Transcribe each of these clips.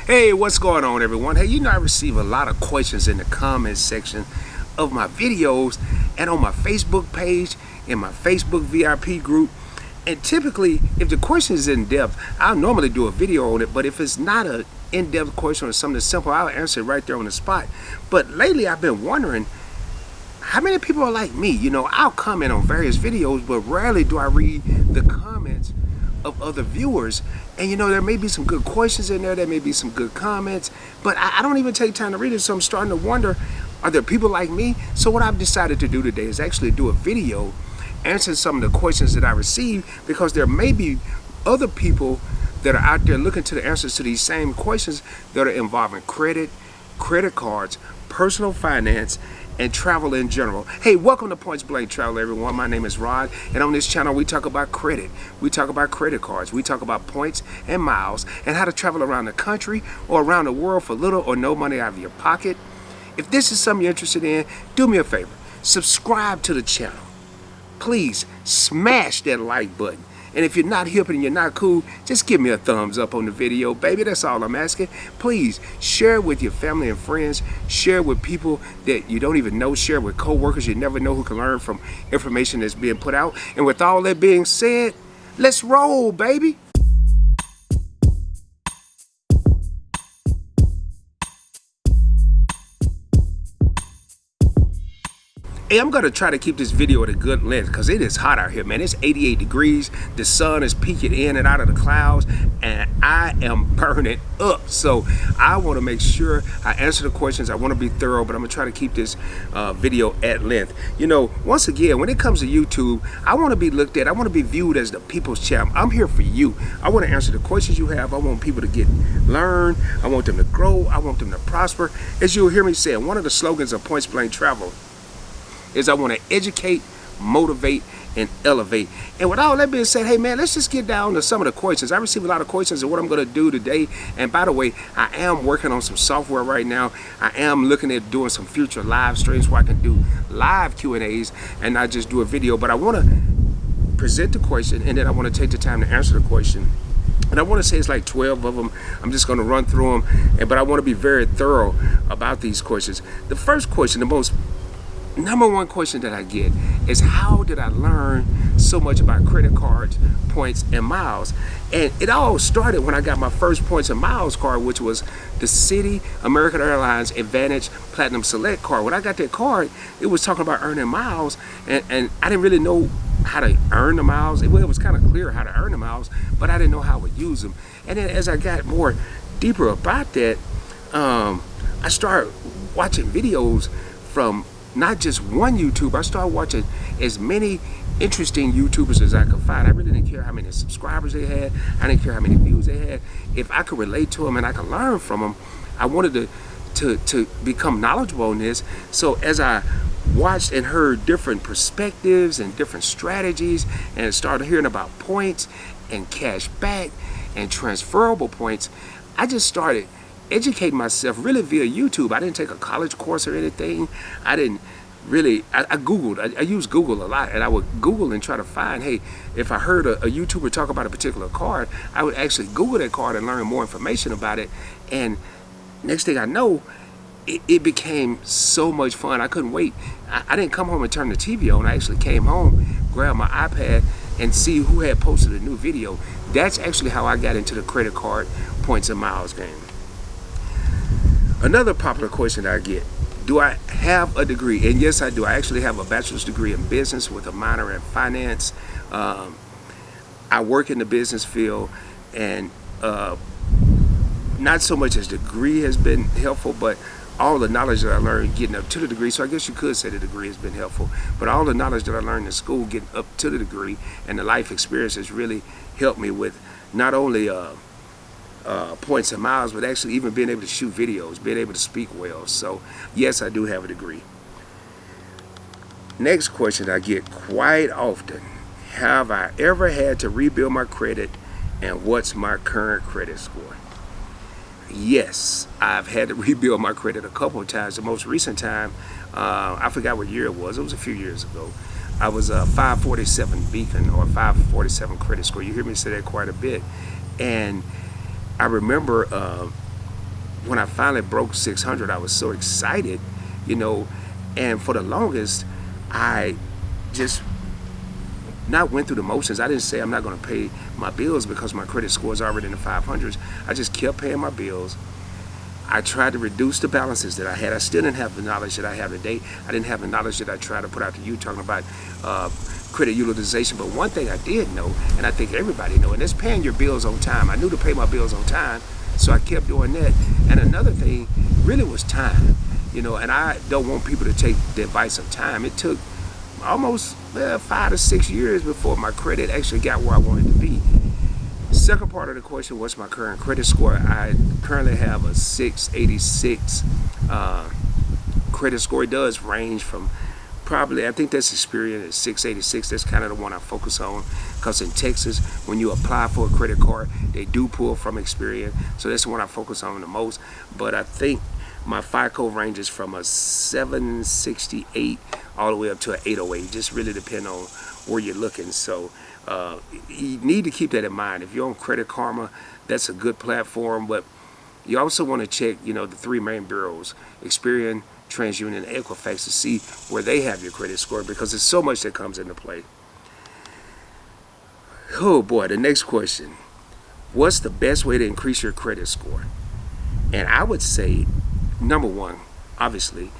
Hey, what's going on, everyone? Hey, I receive a lot of questions in the comments section of my videos and on my Facebook page, in my Facebook VIP group. And typically, if the question is in depth, I'll normally do a video on it. But if it's not an in-depth question or something simple, I'll answer it right there on the spot. But lately, I've been wondering, how many people are like me? I'll comment on various videos, but rarely do I read the comments of other viewers. And there may be some good questions in there may be some good comments, but I don't even take time to read it. So I'm starting to wonder, are there people like me? So what I've decided to do today is actually do a video answering some of the questions that I received, because there may be other people that are out there looking to the answers to these same questions that are involving credit cards, personal finance, and travel in general. Hey, welcome to Points Blank Travel, everyone. My name is Rod, and on this channel we talk about credit, we talk about credit cards, we talk about points and miles, and how to travel around the country or around the world for little or no money out of your pocket. If this is something you're interested in, do me a favor, subscribe to the channel. Please smash that like button. And if you're not hip and you're not cool, just give me a thumbs up on the video, baby. That's all I'm asking. Please share it with your family and friends. Share it with people that you don't even know. Share it with co-workers you never know who can learn from information that's being put out. And with all that being said, let's roll, baby. Hey, I'm going to try to keep this video at a good length because it is hot out here, man. It's 88 degrees. The sun is peeking in and out of the clouds, and I am burning up. So I want to make sure I answer the questions. I want to be thorough, but I'm going to try to keep this video at length. Once again, when it comes to YouTube, I want to be looked at. I want to be viewed as the people's champ. I'm here for you. I want to answer the questions you have. I want people to learn. I want them to grow. I want them to prosper. As you'll hear me say, one of the slogans of Points Blank Travel is I want to educate, motivate, and elevate. And with all that being said, hey man, let's just get down to some of the questions. I received a lot of questions of what I'm going to do today. And by the way, I am working on some software right now. I am looking at doing some future live streams where I can do live Q&As and not just do a video. But I want to present the question, and then I want to take the time to answer the question. And I want to say it's like 12 of them. I'm just going to run through them, but I want to be very thorough about these questions. The first question, the most number one question that I get is, how did I learn so much about credit cards, points, and miles? And it all started when I got my first points and miles card, which was the Citi American Airlines Advantage Platinum Select card. When I got that card, it was talking about earning miles, and I didn't really know how to earn the miles. Well, it was kind of clear how to earn the miles, but I didn't know how I would use them. And then as I got more deeper about that, I started watching videos from not just one YouTuber. I started watching as many interesting YouTubers as I could find. I really didn't care how many subscribers they had. I didn't care how many views they had. If I could relate to them and I could learn from them, I wanted to become knowledgeable on this. So as I watched and heard different perspectives and different strategies, and started hearing about points and cash back and transferable points, I just started educate myself really via YouTube. I didn't take a college course or anything. I didn't really, I Googled. I use Google a lot, and I would Google and try to find, hey, if I heard a YouTuber talk about a particular card, I would actually Google that card and learn more information about it. And next thing I know, it became so much fun. I couldn't wait. I didn't come home and turn the TV on. I actually came home, grabbed my iPad, and see who had posted a new video. That's actually how I got into the credit card, points, and miles game. Another popular question I get, do I have a degree? And yes, I do. I actually have a bachelor's degree in business with a minor in finance. I work in the business field, and not so much as degree has been helpful, but all the knowledge that I learned getting up to the degree. So I guess you could say the degree has been helpful, but all the knowledge that I learned in school getting up to the degree and the life experience has really helped me with not only points and miles, but actually even being able to shoot videos, being able to speak well. So yes, I do have a degree. Next question I get quite often, have I ever had to rebuild my credit, and what's my current credit score? Yes, I've had to rebuild my credit a couple of times. The most recent time, I forgot what year it was a few years ago. I was a 547 beacon or 547 credit score. You hear me say that quite a bit. And I remember when I finally broke 600, I was so excited, you know. And for the longest, I just not went through the motions. I didn't say I'm not going to pay my bills because my credit score is already in the 500s. I just kept paying my bills. I tried to reduce the balances that I had. I still didn't have the knowledge that I have today. I didn't have the knowledge that I tried to put out to you talking about credit utilization. But one thing I did know, and I think everybody know, and that's paying your bills on time. I knew to pay my bills on time, so I kept doing that. And another thing really was time, you know, and I don't want people to take the advice of time. It took almost 5 to 6 years before my credit actually got where I wanted to be. Second part of the question, what's my current credit score? I currently have a 686 credit score. It does range from probably, I think that's Experian at 686. That's kind of the one I focus on, because in Texas, when you apply for a credit card, they do pull from Experian. So that's the one I focus on the most. But I think my FICO ranges from a 768 all the way up to an 808. Just really depend on where you're looking. So you need to keep that in mind. If you're on Credit Karma, that's a good platform, but you also want to check, you know, the three main bureaus, Experian, TransUnion, and Equifax, to see where they have your credit score, because there's so much that comes into play. Oh boy, the next question. What's the best way to increase your credit score? And I would say, number one, obviously,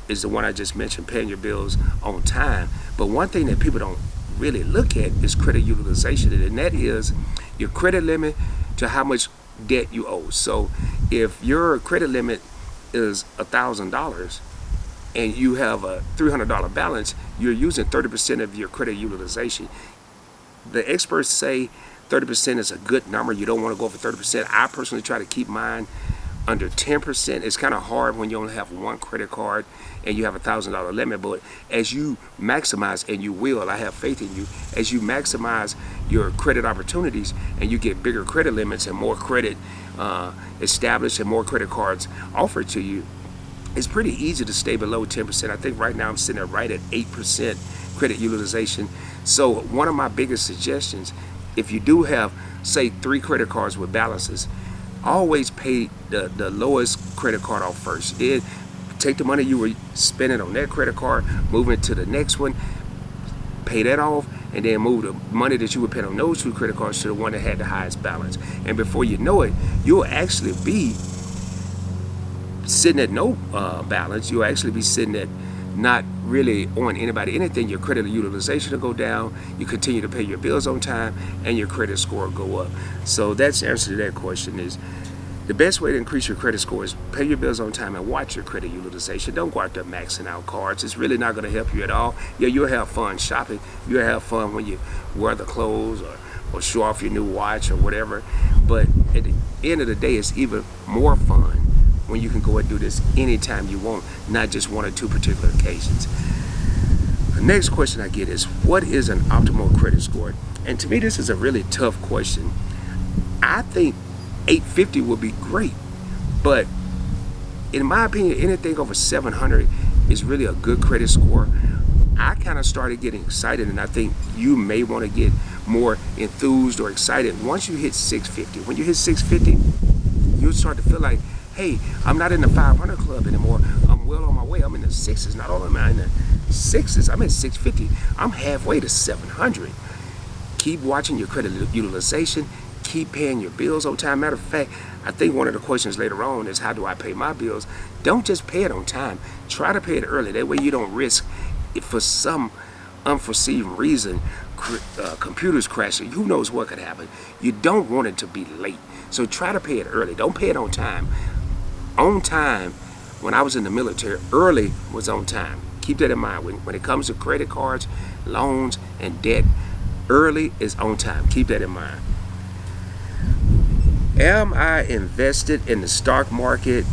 is the one I just mentioned, paying your bills on time. But one thing that people don't really look at is credit utilization, and that is your credit limit to how much debt you owe. So if your credit limit is $1,000 and you have a $300 balance, you're using 30% of your credit utilization. The experts say 30% is a good number. You don't want to go over 30%. I personally try to keep mine under 10%. It's kind of hard when you only have one credit card and you have a $1,000 limit, but as you maximize, and you will, I have faith in you, as you maximize your credit opportunities and you get bigger credit limits and more credit established and more credit cards offered to you, it's pretty easy to stay below 10%. I think right now I'm sitting at right at 8% credit utilization. So one of my biggest suggestions, if you do have, say, 3 credit cards with balances, always pay the lowest credit card off first. Then take the money you were spending on that credit card, move it to the next one, pay that off, and then move the money that you were paying on those 2 credit cards to the one that had the highest balance. And before you know it, you'll actually be sitting at no balance. You'll actually be sitting at not really owing anybody anything. Your credit utilization will go down, you continue to pay your bills on time, and your credit score will go up. So that's the answer to that question. Is the best way to increase your credit score is pay your bills on time and watch your credit utilization. Don't go out there maxing out cards. It's really not going to help you at all. Yeah, you'll have fun shopping. You'll have fun when you wear the clothes or show off your new watch or whatever. But at the end of the day, it's even more fun when you can go and do this anytime you want, not just one or two particular occasions. The next question I get is, what is an optimal credit score? And to me, this is a really tough question. I think 850 would be great, but in my opinion, anything over 700 is really a good credit score. I kind of started getting excited, and I think you may want to get more enthused or excited once you hit 650. When you hit 650, you'll start to feel like, hey, I'm not in the 500 club anymore. I'm well on my way. I'm in the 6s. Not only am I in the 6s, I'm at 650. I'm halfway to 700. Keep watching your credit utilization. Keep paying your bills on time. Matter of fact, I think one of the questions later on is, how do I pay my bills? Don't just pay it on time. Try to pay it early. That way you don't risk, if for some unforeseen reason, computers crashing. Who knows what could happen? You don't want it to be late. So try to pay it early. Don't pay it on time. On time, when I was in the military, early was on time. Keep that in mind. When it comes to credit cards, loans, and debt, early is on time. Keep that in mind. Am I invested in the stock market?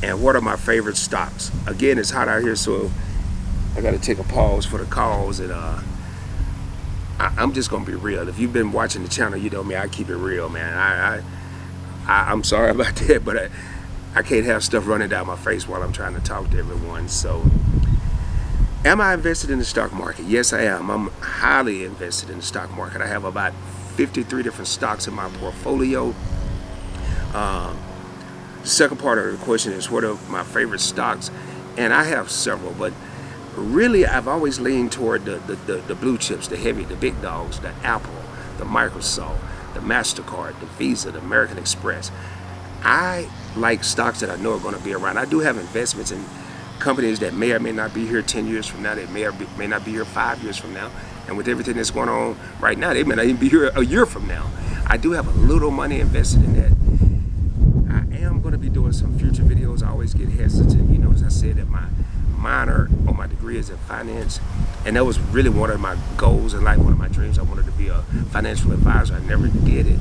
And what are my favorite stocks? Again, it's hot out here, so I got to take a pause for the calls. And I'm just going to be real. If you've been watching the channel, you know me, I keep it real, man. I'm sorry about that, but I can't have stuff running down my face while I'm trying to talk to everyone. So, am I invested in the stock market? Yes, I am. I'm highly invested in the stock market. I have about 53 different stocks in my portfolio. The second part of the question is what are my favorite stocks? And I have several, but really I've always leaned toward the blue chips, the heavy, the big dogs, the Apple, the Microsoft, the MasterCard, the Visa, the American Express. I like stocks that I know are going to be around. I do have investments in companies that may or may not be here 10 years from now. They may not be here 5 years from now. And with everything that's going on right now, they may not even be here a year from now. I do have a little money invested in that. I am going to be doing some future videos. I always get hesitant. You know, as I said, that my minor or my degree is in finance. And that was really one of my goals in life, one of my dreams. I wanted to be a financial advisor. I never did it.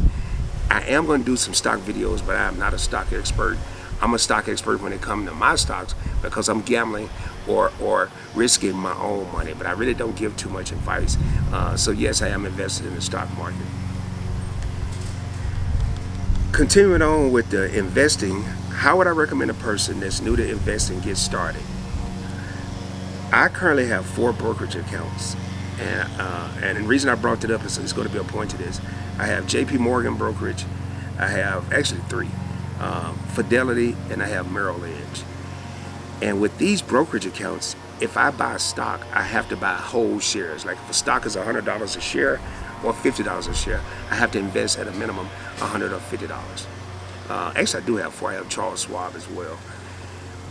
I am going to do some stock videos, but I am not a stock expert. I'm a stock expert when it comes to my stocks because I'm gambling or risking my own money, but I really don't give too much advice. So yes, I am invested in the stock market. Continuing on with the investing, how would I recommend a person that's new to investing get started? I currently have 4 brokerage accounts, and the reason I brought it up is it's going to be a point to this. I have JP Morgan brokerage, I have actually 3, Fidelity, and I have Merrill Lynch. And with these brokerage accounts, if I buy a stock, I have to buy whole shares. Like if a stock is $100 a share or $50 a share, I have to invest at a minimum $100 or $50. Actually, I do have 4. I have Charles Schwab as well.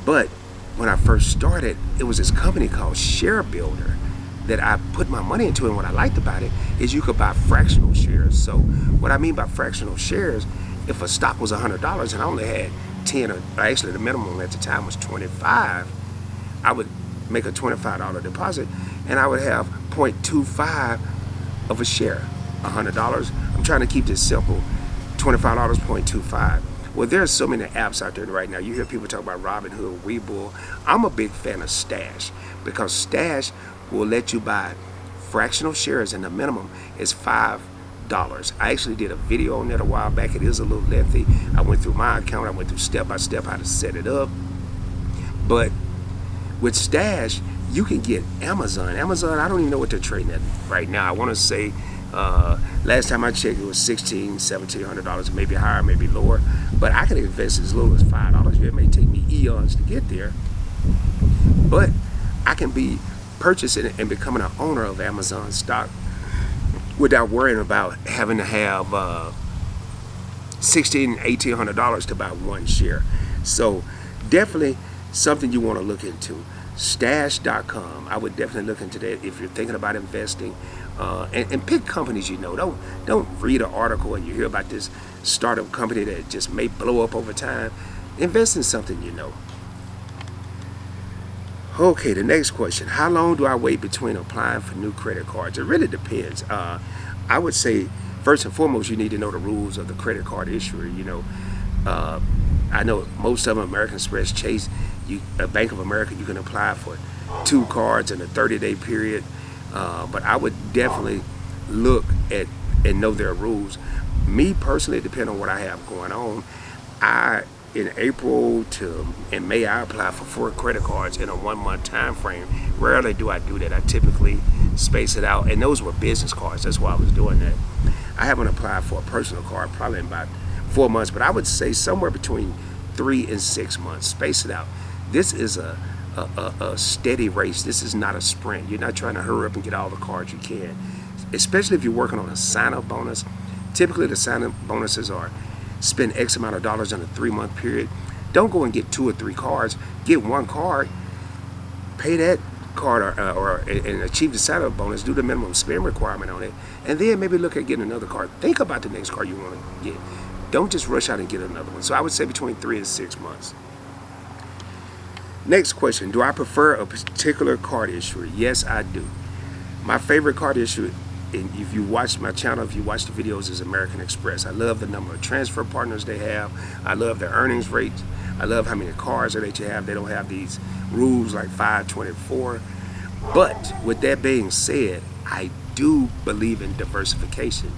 But when I first started, it was this company called Share Builder that I put my money into, and what I liked about it is you could buy fractional shares. So what I mean by fractional shares, if a stock was $100 and I only had 10, or actually the minimum at the time was 25, I would make a $25 deposit and I would have 0.25 of a share. $100, I'm trying to keep this simple, $25, 0.25. Well, there's so many apps out there right now. You hear people talk about Robinhood, Webull. I'm a big fan of Stash because Stash will let you buy fractional shares and the minimum is $5. I actually did a video on that a while back. It is a little lengthy. I went through my account. I went through step by step how to set it up. But with Stash, you can get Amazon. Amazon, I don't even know what they're trading at right now. I want to say last time I checked, it was $1,600, $1,700, maybe higher, maybe lower. But I can invest as little as $5. It may take me eons to get there. But I can be purchasing and becoming an owner of Amazon stock without worrying about having to have $1,600, $1,800 to buy one share. So definitely something you want to look into. Stash.com. I would definitely look into that if you're thinking about investing. And pick companies you know. Don't read an article and you hear about this startup company that just may blow up over time. Invest in something you know. Okay, the next question. How long do I wait between applying for new credit cards? It really depends. I would say, first and foremost, you need to know the rules of the credit card issuer. You know, I know most of them, American Express, Chase, Bank of America, you can apply for 2 cards in a 30-day period. But I would definitely look at and know their rules. Me personally, depending on what I have going on, in April to in May, I apply for 4 credit cards in a 1-month time frame. Rarely do I do that. I typically space it out, and those were business cards. That's why I was doing that. I haven't applied for a personal card probably in about 4 months, but I would say somewhere between 3 and 6 months. Space it out. This is a steady race. This is not a sprint. You're not trying to hurry up and get all the cards you can, especially if you're working on a sign-up bonus. Typically, the sign-up bonuses are spend X amount of dollars in a 3-month period. Don't go and get 2 or 3 cards. Get 1 card, pay that card and achieve the sign-up bonus, do the minimum spend requirement on it, and then maybe look at getting another card. Think about the next card you want to get. Don't just rush out and get another one. So I would say between 3 and 6 months. Next question, do I prefer a particular card issuer? Yes, I do. My favorite card issuer, and if you watch my channel, if you watch the videos, is American Express. I love the number of transfer partners they have. I love their earnings rates. I love how many cards that you have. They don't have these rules like 524. But with that being said, I do believe in diversification.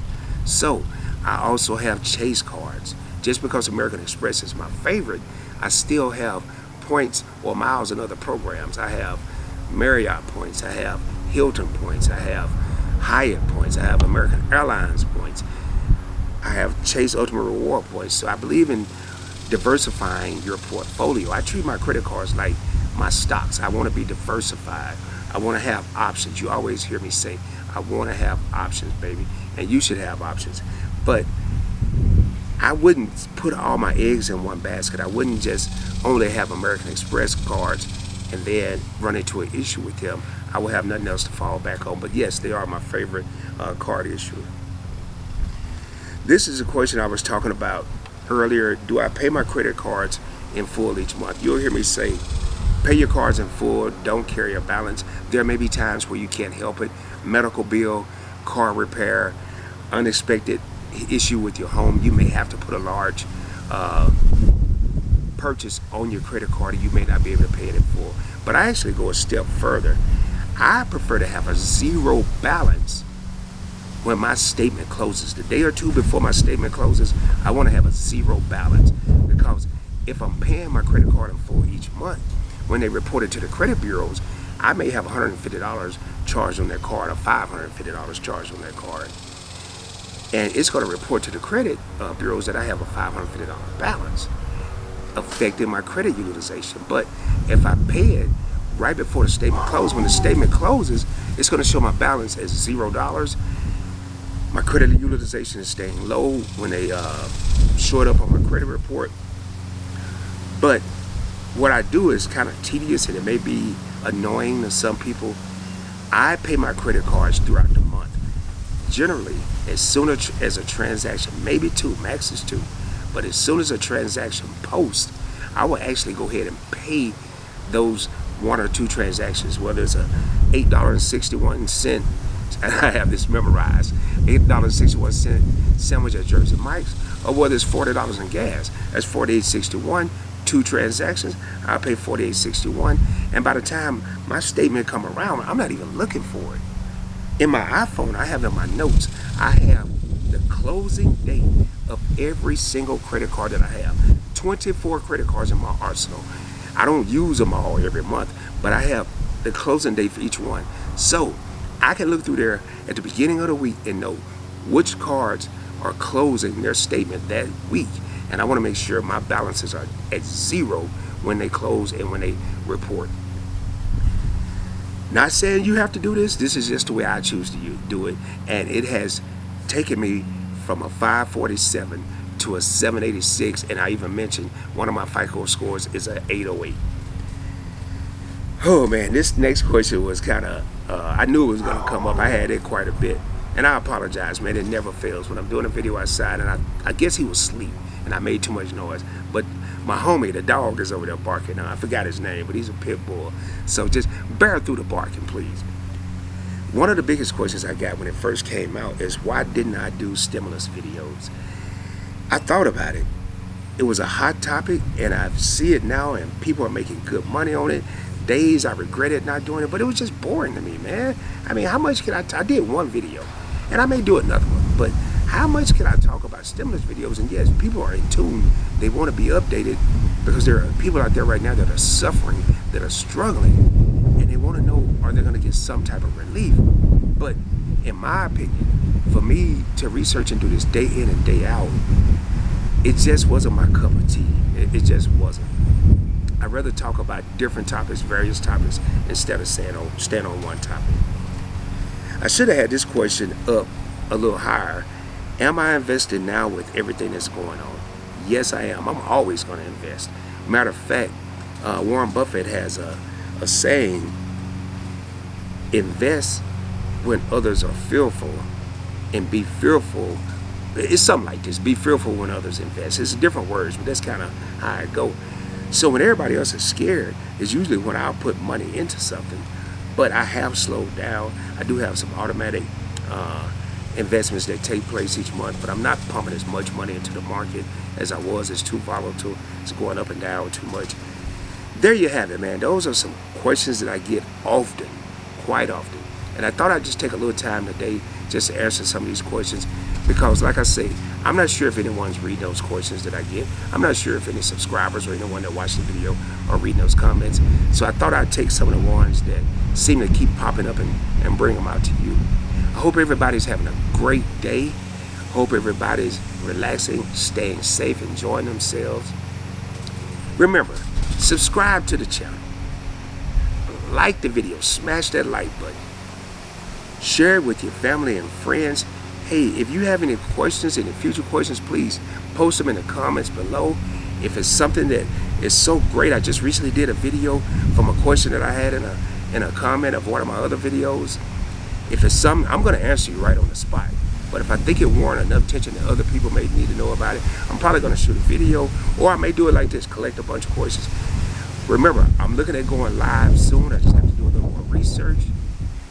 So I also have Chase cards. Just because American Express is my favorite, I still have points or miles in other programs. I have Marriott points. I have Hilton points. I have Hyatt points. I have American Airlines points. I have Chase Ultimate Reward points. So I believe in diversifying your portfolio. I treat my credit cards like my stocks. I want to be diversified. I want to have options. You always hear me say, I want to have options, baby. And you should have options. But I wouldn't put all my eggs in one basket. I wouldn't just only have American Express cards and then run into an issue with them. I would have nothing else to fall back on. But yes, they are my favorite card issuer. This is a question I was talking about earlier. Do I pay my credit cards in full each month? You'll hear me say, pay your cards in full, don't carry a balance. There may be times where you can't help it. Medical bill, car repair, unexpected issue with your home. You may have to put a large purchase on your credit card and you may not be able to pay it in full. But I actually go a step further. I prefer to have a zero balance when my statement closes. The day or two before my statement closes, I want to have a zero balance, because if I'm paying my credit card in full each month, when they report it to the credit bureaus, I may have $150 charged on their card or $550 charged on their card. And it's going to report to the credit bureaus that I have a $550 balance, affecting my credit utilization. But if I pay it right before the statement closes, when the statement closes, it's going to show my balance as $0. My credit utilization is staying low when they show it up on my credit report. But what I do is kind of tedious and it may be annoying to some people. I pay my credit cards throughout the month. Generally, as soon as a transaction, maybe two, max is two, but as soon as a transaction posts, I will actually go ahead and pay those one or two transactions, whether it's a $8.61, and I have this memorized, $8.61 sandwich at Jersey Mike's, or whether it's $40 in gas. That's $48.61. Two transactions, I'll pay $48.61, and by the time my statement come around, I'm not even looking for it. In my iPhone, I have in my notes, I have the closing date of every single credit card that I have. 24 credit cards in my arsenal. I don't use them all every month, but I have the closing date for each one. So I can look through there at the beginning of the week and know which cards are closing their statement that week. And I want to make sure my balances are at zero when they close and when they report. Not saying you have to do this. This is just the way I choose to do it. And it has taken me from a 547 to a 786. And I even mentioned one of my FICO scores is an 808. Oh man, this next question was kind of, I knew it was going to come up. I had it quite a bit. And I apologize, man. It never fails when I'm doing a video outside. And I guess he was asleep and I made too much noise. But my homie, the dog, is over there barking. Now, I forgot his name, but he's a pit bull. So just bear through the barking, please. One of the biggest questions I got when it first came out is, why didn't I do stimulus videos? I thought about it. It was a hot topic, and I see it now, and people are making good money on it. Days I regretted not doing it, but it was just boring to me, man. I mean, how much can I did one video, and I may do another one, but how much can I talk about stimulus videos? And yes, people are in tune. They want to be updated because there are people out there right now that are suffering, that are struggling, and they want to know, are they going to get some type of relief? But in my opinion, for me to research and do this day in and day out, it just wasn't my cup of tea. It just wasn't. I'd rather talk about different topics, various topics, instead of stand on one topic. I should have had this question up a little higher. Am I investing now with everything that's going on? Yes, I am. I'm always going to invest. Matter of fact, Warren Buffett has a saying, invest when others are fearful and be fearful. It's something like this. Be fearful when others invest. It's different words, but that's kind of how I go. So when everybody else is scared, is usually when I'll put money into something. But I have slowed down. I do have some automatic investments that take place each month, but I'm not pumping as much money into the market as I was. It's too volatile. It's going up and down too much. There you have it, man. Those are some questions that I get often, quite often. And I thought I'd just take a little time today just to answer some of these questions, because like I say, I'm not sure if anyone's reading those questions that I get. I'm not sure if any subscribers or anyone that watched the video are reading those comments. So I thought I'd take some of the ones that seem to keep popping up and bring them out to you. I hope everybody's having a great day. Hope everybody's relaxing, staying safe, enjoying themselves. Remember, subscribe to the channel. Like the video, smash that like button. Share it with your family and friends. Hey, if you have any questions, any future questions, please post them in the comments below. If it's something that is so great, I just recently did a video from a question that I had in a comment of one of my other videos. If it's something, I'm going to answer you right on the spot. But if I think it warrants enough attention that other people may need to know about it, I'm probably going to shoot a video, or I may do it like this, collect a bunch of questions. Remember, I'm looking at going live soon. I just have to do a little more research.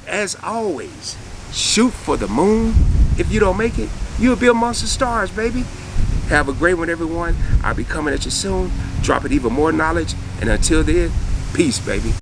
As always, shoot for the moon. If you don't make it, you'll be amongst the stars, baby. Have a great one, everyone. I'll be coming at you soon, dropping even more knowledge. And until then, peace, baby.